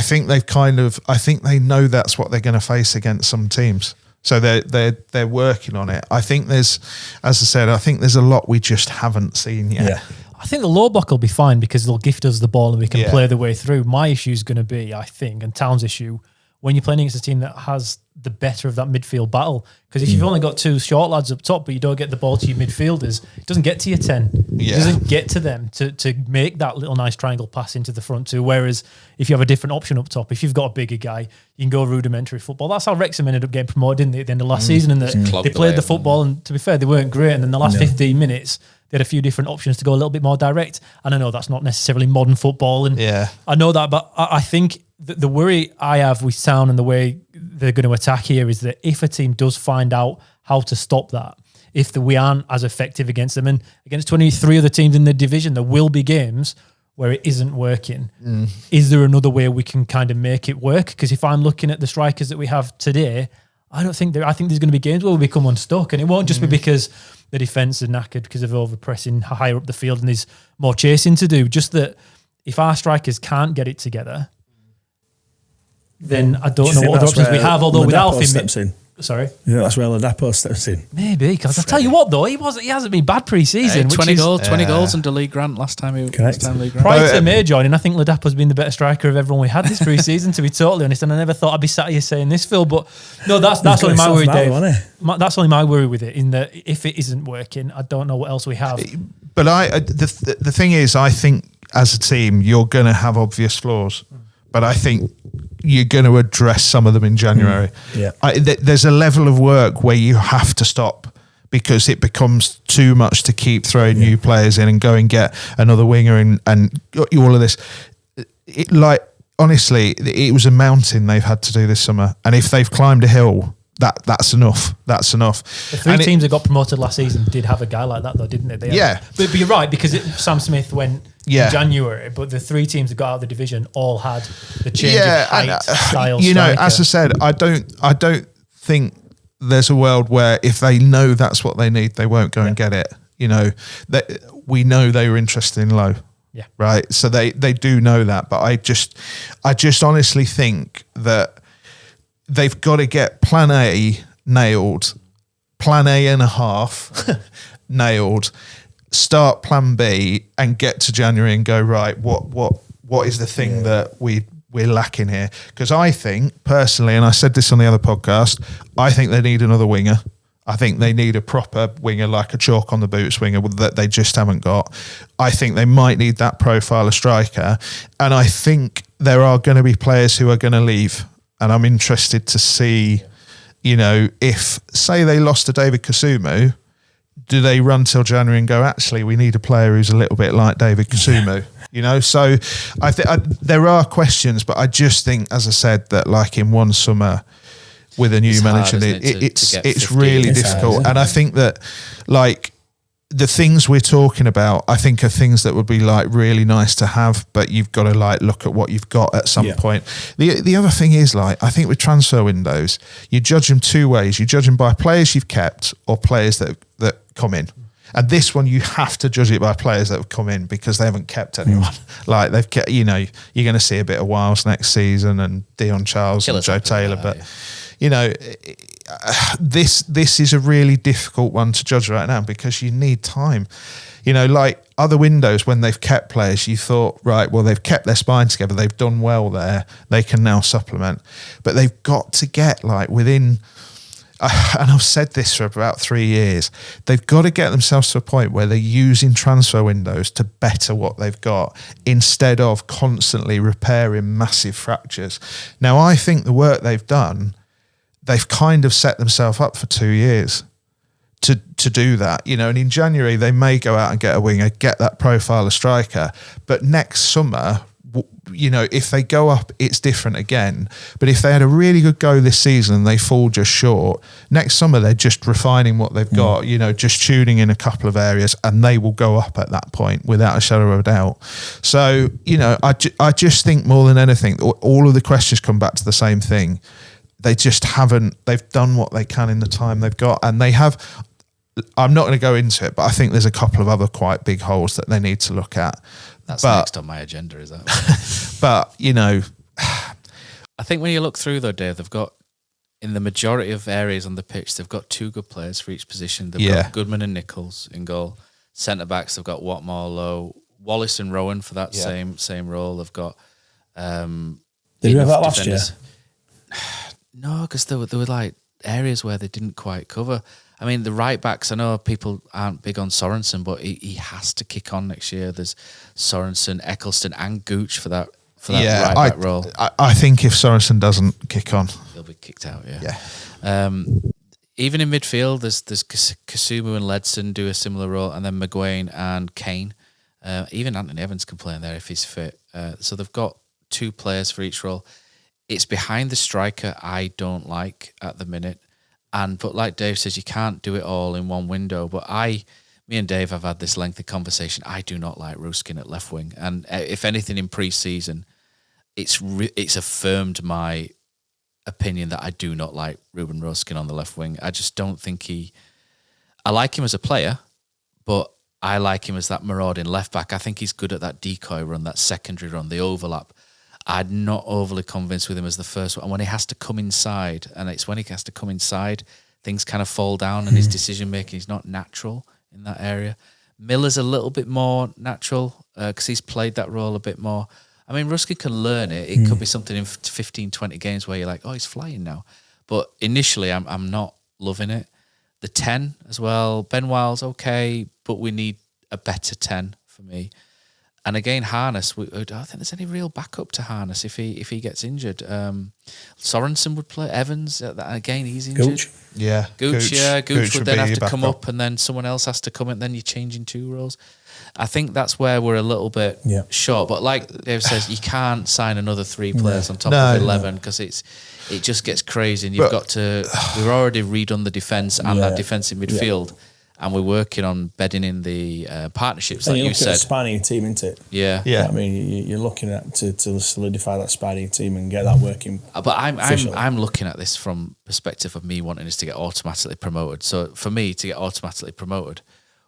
think I think they know that's what they're going to face against some teams. So they're working on it. I think there's a lot we just haven't seen yet. Yeah. I think the low block will be fine because they'll gift us the ball and we can play the way through. My issue is going to be, I think, and Town's issue, when you're playing against a team that has the better of that midfield battle. Because if you've only got 2 short lads up top, but you don't get the ball to your midfielders, it doesn't get to your 10. It doesn't get to them to make that little nice triangle pass into the front two. Whereas if you have a different option up top, if you've got a bigger guy, you can go rudimentary football. That's how Wrexham ended up getting promoted, didn't they, at the end of last season? And they played the football, and to be fair, they weren't great. And then the last 15 minutes, they had a few different options to go a little bit more direct. And I know that's not necessarily modern football. And I know that, but I think the worry I have with Town and the way they're going to attack here is that if a team does find out how to stop that, if we aren't as effective against them, and against 23 other teams in the division, there will be games where it isn't working. Is there another way we can kind of make it work? Because if I'm looking at the strikers that we have today, I think there's going to be games where we become unstuck, and it won't just be because the defence is knackered because of over-pressing higher up the field and there's more chasing to do. Just that if our strikers can't get it together, then I don't Do you know think what other that's options we where have. Although with Ladapo Alfie, steps in? sorry, Yeah, that's where Ladapo steps in. maybe because I tell you what though, he hasn't been bad pre-season. 20 goals. 20 goals under Lee Grant last time he Correct. Lee Grant. Prior to May joining, I think Ladapo's been the better striker of everyone we had this pre-season, to be totally honest. And I never thought I'd be sat here saying this, Phil. But no, that's only my worry, Dave. That's only my worry with it. In that, if it isn't working, I don't know what else we have. But the thing is, I think as a team, you're going to have obvious flaws. But I think you're going to address some of them in January. Yeah. There's a level of work where you have to stop because it becomes too much to keep throwing new players in and go and get another winger and all of this. Honestly, it was a mountain they've had to do this summer. And if they've climbed a hill, that's enough. That's enough. The three teams that got promoted last season did have a guy like that, though, didn't they? But you're right, because Sam Smith went in January, but the three teams that got out of the division all had the change of height, style. You know, as I said, I don't think there's a world where if they know that's what they need, they won't go and get it. You know, we know they were interested in Lowe. Yeah. Right. So they do know that, but I just honestly think that they've got to get plan A nailed, plan A and a half nailed, start plan B and get to January and go, right, what is the thing that we're lacking here? Because I think personally, and I said this on the other podcast, I think they need another winger. I think they need a proper winger, like a chalk on the boots winger that they just haven't got. I think they might need that profile of striker. And I think there are going to be players who are going to leave. And I'm interested to see, you know, if, say they lost to David Kasumu, do they run till January and go, actually, we need a player who's a little bit like David Kasumu? You know, so I think there are questions, but I just think, as I said, that like in one summer with a new manager, it's really difficult. And I think that like the things we're talking about, I think are things that would be like really nice to have, but you've got to like look at what you've got at some point. The other thing is like, I think with transfer windows, you judge them two ways. You judge them by players you've kept or players that come in. And this one, you have to judge it by players that have come in because they haven't kept anyone. Like they've kept, you know, you're going to see a bit of Wiles next season and Dion Charles and Joe Taylor, but you know, this is a really difficult one to judge right now because you need time. You know, like other windows when they've kept players, you thought, right, well, they've kept their spine together, they've done well there, they can now supplement. But they've got to get like within, and I've said this for about 3 years, they've got to get themselves to a point where they're using transfer windows to better what they've got instead of constantly repairing massive fractures. Now, I think the work they've done, they've kind of set themselves up for 2 years to do that, you know, and in January they may go out and get a winger, get that profile of striker, but next summer, you know, if they go up, it's different again. But if they had a really good go this season and they fall just short, next summer they're just refining what they've got, you know, just tuning in a couple of areas and they will go up at that point without a shadow of a doubt. So, you know, I just think more than anything, all of the questions come back to the same thing. They just haven't, they've done what they can in the time they've got. And they have, I'm not going to go into it, but I think there's a couple of other quite big holes that they need to look at. That's next on my agenda, is that? But, you know. I think when you look through though, Dave, they've got, in the majority of areas on the pitch, they've got two good players for each position. They've got Goodman and Nichols in goal. Centre-backs, they've got Watmore, Lowe, Wallace and Rowan for that same role. They've got... Did you have that last year? No, because there were like areas where they didn't quite cover. I mean, the right backs, I know people aren't big on Sorensen, but he has to kick on next year. There's Sorensen, Eccleston, and Gooch for that right back role. I think if Sorensen doesn't kick on, he'll be kicked out. Even in midfield, there's Kasumu and Ledson do a similar role, and then McGuane and Kane. Even Anthony Evans can play in there if he's fit. So they've got two players for each role. It's behind the striker I don't like at the minute. But like Dave says, you can't do it all in one window. But me and Dave have had this lengthy conversation. I do not like Ruskin at left wing. And if anything in pre-season, it's affirmed my opinion that I do not like Ruben Ruskin on the left wing. I just don't think I like him as a player, but I like him as that marauding left back. I think he's good at that decoy run, that secondary run, the overlap. I'm not overly convinced with him as the first one. And when he has to come inside, things kind of fall down, and his decision making is not natural in that area. Miller's a little bit more natural because he's played that role a bit more. I mean, Ruskin can learn it. It could be something in 15, 20 games where you're like, oh, he's flying now. But initially, I'm not loving it. The 10 as well. Ben Wiles, okay, but we need a better 10 for me. And again, Harness, I don't think there's any real backup to Harness if he gets injured. Sorensen would play. Evans, again, he's injured. Gooch. Yeah. Gooch would then have to come up, and then someone else has to come in, and then you're changing two roles. I think that's where we're a little bit short. But like Dave says, you can't sign another 3 players on top of 11 because it just gets crazy, and we've already redone the defence and that defensive midfield. And we're working on bedding in the partnerships, like you said. At a spanning team, isn't it? Yeah. I mean, you're looking at to solidify that spanning team and get that working. But I'm looking at this from perspective of me wanting us to get automatically promoted. So for me to get automatically promoted,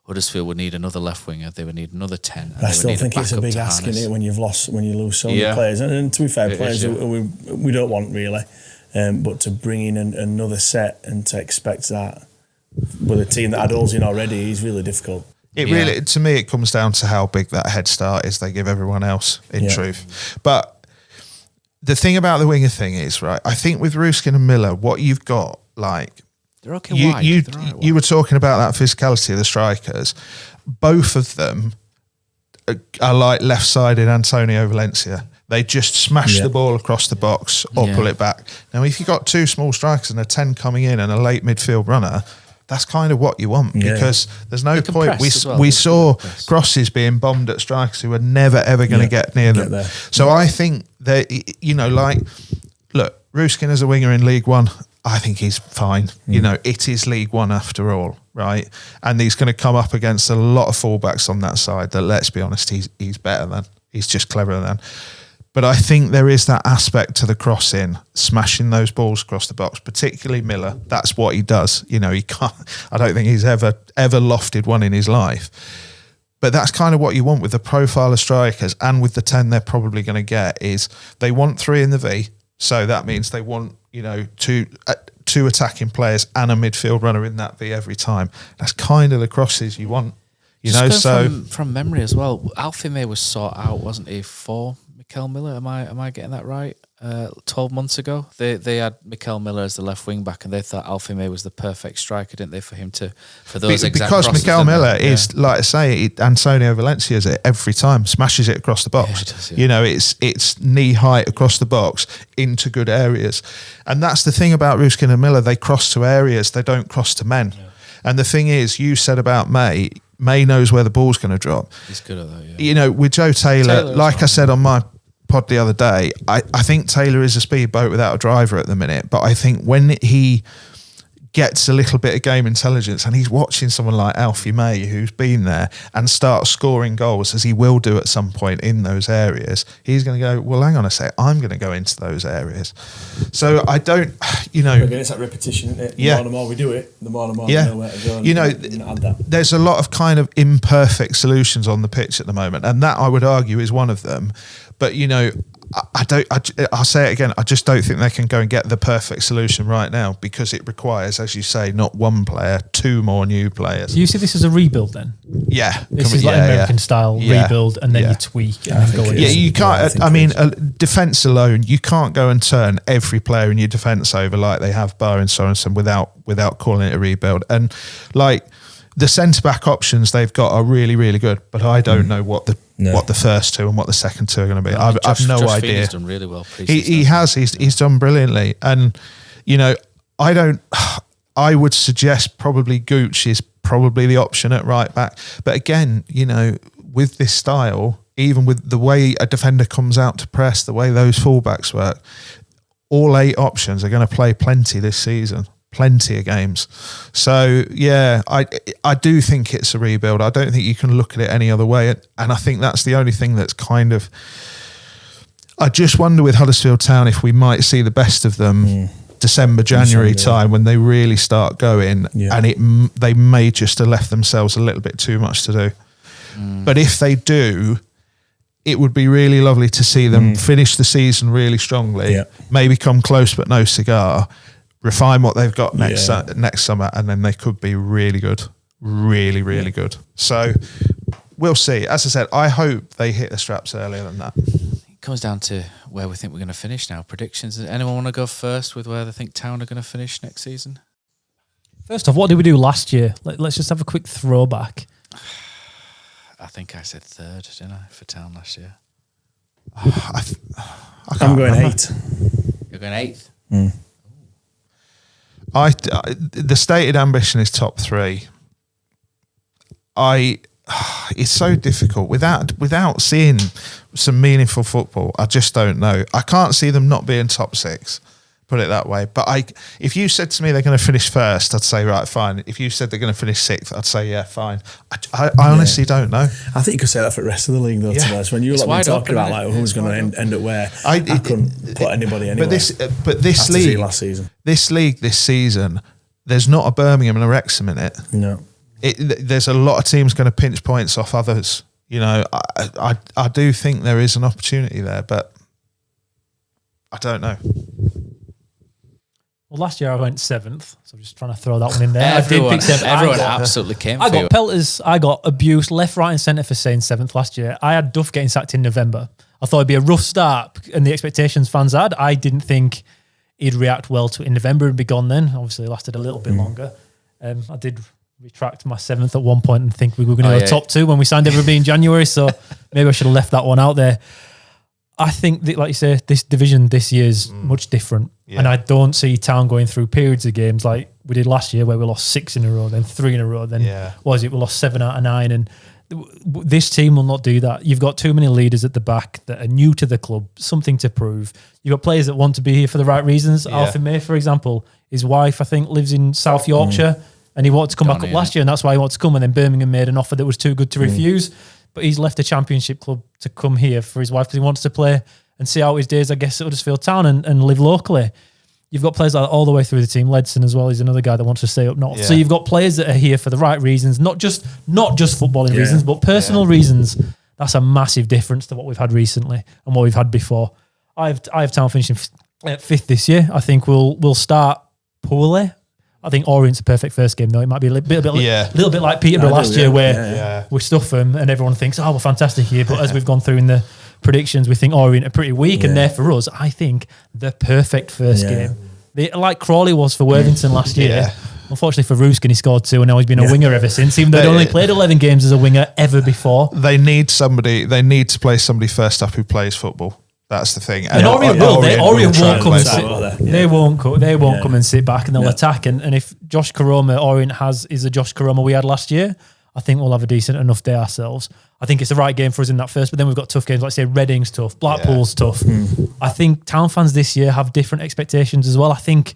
Huddersfield would need another left winger. They would need another 10. I still think it's a big ask in it when you lose so many players. And to be fair, players we don't want really, but to bring in another set and to expect that. With a team that had holes in already, is really difficult. Really, to me, it comes down to how big that head start is they give everyone else, in truth. But the thing about the winger thing is, right, I think with Ruskin and Miller, what you've got, like... They're okay wide. You were talking about that physicality of the strikers. Both of them are like left-sided Antonio Valencia. They just smash the ball across the box or pull it back. Now, if you've got 2 small strikers and a 10 coming in and a late midfield runner... That's kind of what you want because there's no point. We saw crosses being bombed at strikers who were never, ever going to get near them. So I think that, look, Ruskin as a winger in League One, I think he's fine. It is League One after all, right? And he's going to come up against a lot of fullbacks on that side that, let's be honest, he's better than. He's just cleverer than. But I think there is that aspect to the crossing, smashing those balls across the box, particularly Miller. That's what he does. He can't. I don't think he's ever lofted one in his life. But that's kind of what you want with the profile of strikers, and with the 10 they're probably going to get is they want 3 in the V. So that means they want two attacking players and a midfield runner in that V every time. That's kind of the crosses you want. From memory as well, Alfie May was sought out, wasn't he, for Mikel Miller? Am I getting that right? 12 months ago, they had Mikel Miller as the left wing back, and they thought Alfie May was the perfect striker, didn't they, for those exact crosses? Because Mikel Miller is, like I say, Antonio Valencia's it every time, smashes it across the box. It's knee height across the box into good areas, and that's the thing about Ruskin and Miller. They cross to areas, they don't cross to men. And the thing is, you said about May knows where the ball's going to drop. He's good at that, yeah. With Joe Taylor, like I said on my pod the other day, I think Taylor is a speedboat without a driver at the minute. But I think when he gets a little bit of game intelligence and he's watching someone like Alfie May who's been there and starts scoring goals, as he will do at some point in those areas, he's going to go, well, hang on a sec, I'm going to go into those areas. So I don't, Again, it's that repetition, isn't it? The more we do it, the more we know where to go and add that. There's a lot of kind of imperfect solutions on the pitch at the moment, and that I would argue is one of them. But, I'll say it again, I just don't think they can go and get the perfect solution right now, because it requires, as you say, not 1 player, 2 more new players. Do you see this as a rebuild then? Yeah. This is like American style rebuild, and then you tweak and then go in. Yeah, you can't, defence alone, you can't go and turn every player in your defence over like they have barring Sorensen without calling it a rebuild. And like the centre-back options they've got are really, really good, but I don't know what the first 2 and what the second 2 are going to be. I've no idea. He's done really well. He has. He's done brilliantly. And, I would suggest probably Gooch is probably the option at right back. But again, with this style, even with the way a defender comes out to press, the way those fullbacks work, all 8 options are going to play plenty this season. Plenty of games. So, yeah, I do think it's a rebuild. I don't think you can look at it any other way. And I think that's the only thing that's kind of... I just wonder with Huddersfield Town if we might see the best of them December, January time when they really start going, and they may just have left themselves a little bit too much to do. But if they do, it would be really lovely to see them finish the season really strongly, maybe come close but no cigar, refine what they've got next summer, and then they could be really good. Really good. So we'll see. As I said, I hope they hit the straps earlier than that. It comes down to where we think we're going to finish now. Predictions. Does anyone want to go first with where they think Town are going to finish next season? First off, what did we do last year? Let's just have a quick throwback. I think I said third, didn't I, for Town last year? I'm going 8. You're going 8th? The stated ambition is top 3. It's so difficult without seeing some meaningful football. I just don't know. I can't see them not being top 6. Put it that way. But if you said to me they're going to finish first, I'd say right, fine. If you said they're going to finish 6th, I'd say yeah, fine. I honestly don't know. I think you could say that for the rest of the league though. To us, when you were like talking about like who's going to end up where, I couldn't put anybody anywhere. But this league last season, this season, there's not a Birmingham and a Wrexham in it. No, there's a lot of teams going to pinch points off others. You know, I do think there is an opportunity there, but I don't know. Well, last year I went 7th, so I'm just trying to throw that one in there. Everyone, I did pick 7th. Everyone absolutely came for I you. got pelters. I got abused left, right and centre for saying 7th last year. I had Duff getting sacked in November. I thought it'd be a rough start, and the expectations fans had. I didn't think he'd react well to it in November and be gone then. Obviously, it lasted a little bit longer. I did retract my 7th at one point and think we were going to go top 2 when we signed everybody in January, so maybe I should have left that one out there. I think that, like you say, this division this year is much different. Yeah. And I don't see Town going through periods of games like we did last year where we lost 6 in a row, then 3 in a row, then we lost 7 out of 9. And this team will not do that. You've got too many leaders at the back that are new to the club, something to prove. You've got players that want to be here for the right reasons. Yeah. Alfie May, for example, his wife, I think, lives in South Yorkshire and he wanted to come back up last year and that's why he wanted to come. And then Birmingham made an offer that was too good to refuse. But he's left the Championship club to come here for his wife because he wants to play and see out his days, I guess, at Huddersfield Town and live locally. You've got players like that all the way through the team. Ledson as well, he's another guy that wants to stay up north. Yeah. So you've got players that are here for the right reasons, not just footballing reasons, but personal reasons. That's a massive difference to what we've had recently and what we've had before. I have Town finishing 5th this year. I think we'll start poorly. I think Orient's a perfect first game, though. It might be a little bit like Peterborough last year where we stuff them and everyone thinks, we're fantastic here. But as we've gone through in the predictions, we think Orient are pretty weak. And there for us, I think the perfect first game. Like Crawley was for Worthington last year. Yeah. Unfortunately for Ruskin, he scored 2 and now he's been a winger ever since, even though he'd only played 11 games as a winger ever before. They need to play somebody first up who plays football. That's the thing. And Orient won't come and sit. They won't come and sit back and they'll attack. And if Josh Karoma Orient is a Josh Karoma we had last year, I think we'll have a decent enough day ourselves. I think it's the right game for us in that first, but then we've got tough games, like say Reading's tough, Blackpool's tough. I think Town fans this year have different expectations as well. I think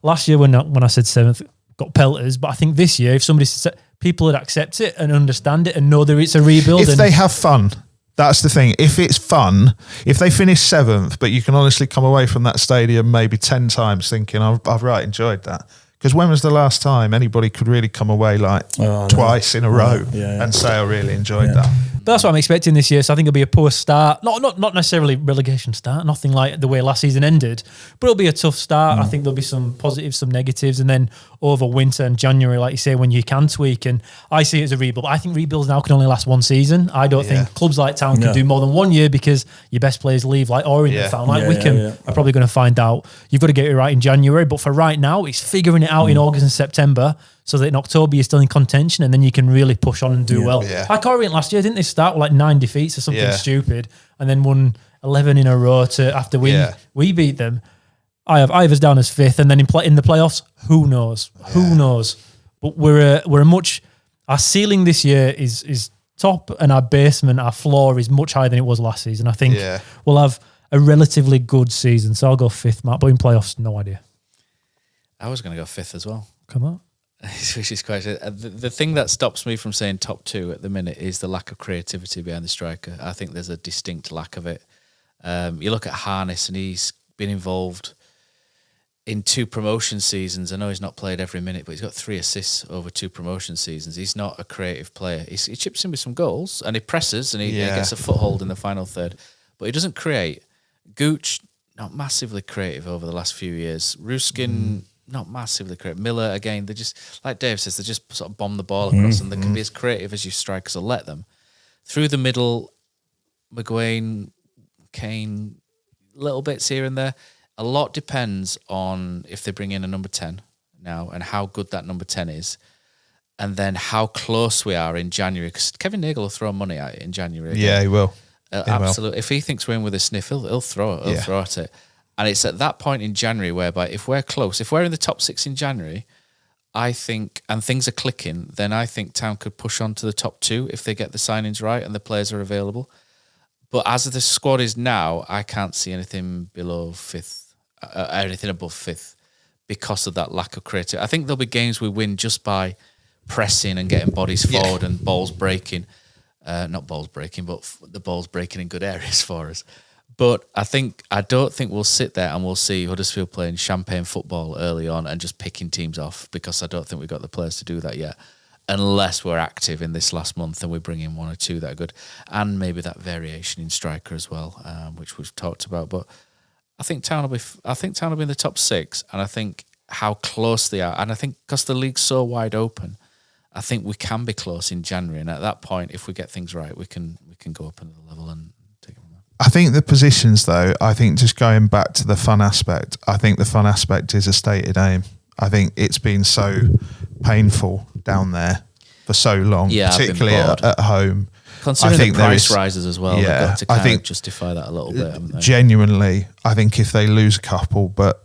last year when I said 7th, got pelters, but I think this year, if somebody said, people would accept it and understand it and know that it's a rebuild. If they have fun. That's the thing. If it's fun, if they finish 7th, but you can honestly come away from that stadium maybe 10 times thinking, I've right enjoyed that. Because when was the last time anybody could really come away like twice in a row and say I really enjoyed that? But that's what I'm expecting this year. So I think it'll be a poor start. Not necessarily relegation start, nothing like the way last season ended, but it'll be a tough start. I think there'll be some positives, some negatives, and then over winter and January, like you say, when you can tweak. And I see it as a rebuild. I think rebuilds now can only last 1 season. I don't think clubs like Town can do more than 1 year because your best players leave, like Orient found, like Wickham are probably going to find out. You've got to get it right in January, but for right now, it's figuring it out in August and September, so that in October you're still in contention and then you can really push on and do well. Yeah. Like Orient last year, didn't they start with like 9 defeats or something stupid and then won 11 in a row after we beat them? I have us down as 5th, and then in the playoffs, who knows? Yeah. Who knows? But we're a much, our ceiling this year is top and our basement, our floor is much higher than it was last season. I think we'll have a relatively good season. So I'll go 5th, Matt, but in playoffs, no idea. I was going to go 5th as well. Come on. Which is quite the thing that stops me from saying top 2 at the minute is the lack of creativity behind the striker. I think there's a distinct lack of it. You look at Harness and he's been involved in 2 promotion seasons. I know he's not played every minute, but he's got 3 assists over 2 promotion seasons. He's not a creative player. He chips in with some goals and he presses and he gets a foothold in the final third, but he doesn't create. Gooch, not massively creative over the last few years. Ruskin, not massively creative. Miller, again, they just, like Dave says, they just sort of bomb the ball across and they can be as creative as you strikers will let them. Through the middle, McGuane, Kane, little bits here and there. A lot depends on if they bring in a number 10 now and how good that number 10 is, and then how close we are in January, because Kevin Nagle will throw money at it in January again. Yeah, he will. Absolutely. If he thinks we're in with a sniff, he'll throw at it. And it's at that point in January whereby if we're close, if we're in the top 6 in January, I think, and things are clicking, then I think Town could push on to the top 2 if they get the signings right and the players are available. But as the squad is now, I can't see anything below 5th. Anything above 5th because of that lack of creativity. I think there'll be games we win just by pressing and getting bodies forward and balls breaking. Not balls breaking, but the balls breaking in good areas for us. But I don't think we'll sit there and we'll see Huddersfield playing champagne football early on and just picking teams off, because I don't think we've got the players to do that yet, unless we're active in this last month and we bring in 1 or 2 that are good, and maybe that variation in striker as well, which we've talked about. But I think Town will be in the top 6, and I think how close they are, and I think because the league's so wide open, I think we can be close in January, and at that point, if we get things right, we can go up another level and take it from there. I think the positions, though, I think just going back to the fun aspect, I think the fun aspect is a stated aim. I think it's been so painful down there for so long, particularly at home. Considering the price rises as well, they've got to kind of justify that a little bit, haven't they? Genuinely, I think if they lose a couple, but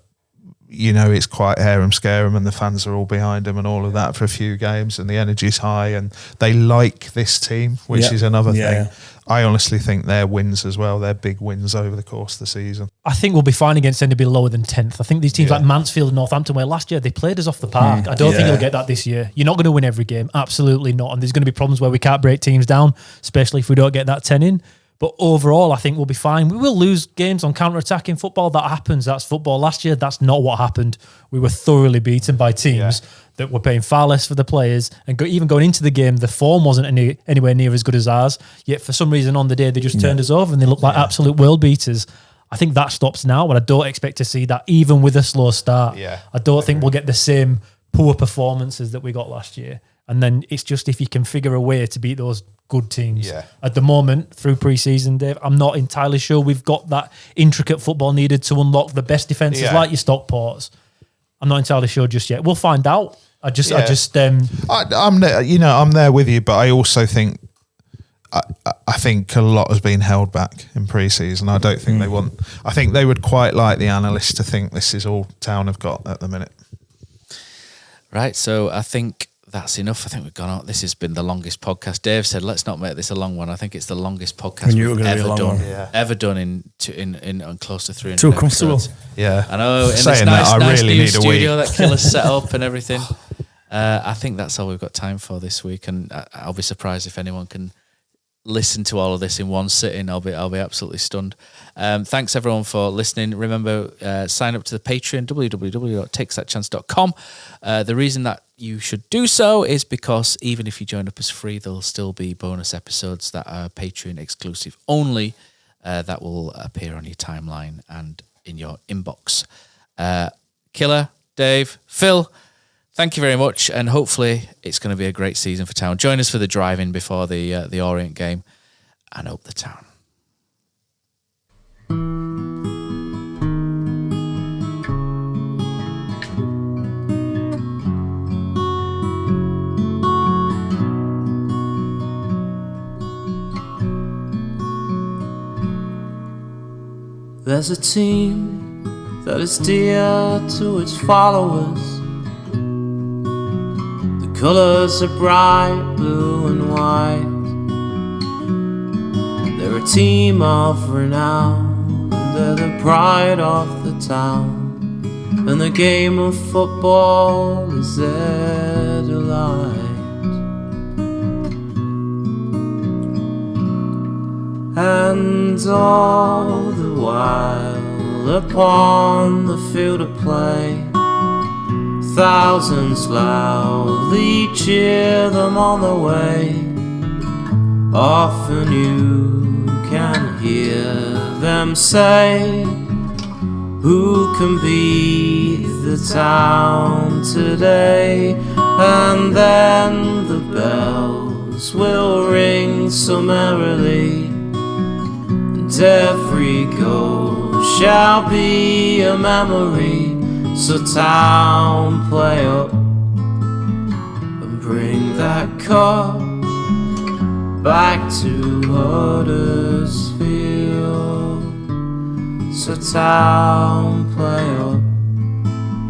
it's quite harem-scarum and the fans are all behind them and all of that for a few games and the energy's high and they like this team, which is another thing. I honestly think their wins as well, they're big wins over the course of the season. I think we'll be fine against anybody lower than 10th. I think these teams like Mansfield and Northampton, where last year they played us off the park. I don't think you'll get that this year. You're not going to win every game, absolutely not. And there's going to be problems where we can't break teams down, especially if we don't get that 10 in. But overall, I think we'll be fine. We will lose games on counter-attacking football. That happens. That's football. Last year, that's not what happened. We were thoroughly beaten by teams that were paying far less for the players. And even going into the game, the form wasn't anywhere near as good as ours. Yet for some reason on the day, they just turned us over and they looked like absolute world beaters. I think that stops now, but I don't expect to see that even with a slow start. I don't think we'll get the same poor performances that we got last year. And then it's just if you can figure a way to beat those good teams. At the moment, through pre-season, Dave, I'm not entirely sure we've got that intricate football needed to unlock the best defences like your Stockports. I'm not entirely sure just yet. We'll find out. I'm there with you, but I also think I think a lot has been held back in pre-season. I don't think they want. I think they would quite like the analysts to think this is all Town have got at the minute. Right, so I think that's enough. I think we've gone on. This has been the longest podcast. Dave said, "Let's not make this a long one." I think it's the longest podcast we've ever done in close to 300. Too comfortable. Yeah, I know. In this nice new studio that Killer's set up and everything. I think that's all we've got time for this week, and I'll be surprised if anyone can listen to all of this in one sitting. I'll be absolutely stunned. Thanks everyone for listening. Remember, sign up to the Patreon, www.takesthatchance.com. The reason that you should do so is because even if you join up as free, there'll still be bonus episodes that are Patreon exclusive only, that will appear on your timeline and in your inbox. Killer, Dave, Phil, thank you very much, and hopefully it's going to be a great season for Town. Join us for the drive-in before the Orient game, and hope the Town. There's a team that is dear to its followers. Colours are bright blue and white. They're a team of renown, and they're the pride of the town, and the game of football is their delight. And all the while smile upon the field of play. Thousands loudly cheer them on the way. Often you can hear them say, who can beat the town today? And then the bells will ring so merrily, and every goal shall be a memory. So town, play up and bring that cup back to Huddersfield. So town, play up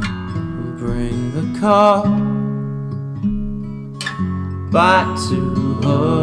and bring the cup back to Huddersfield.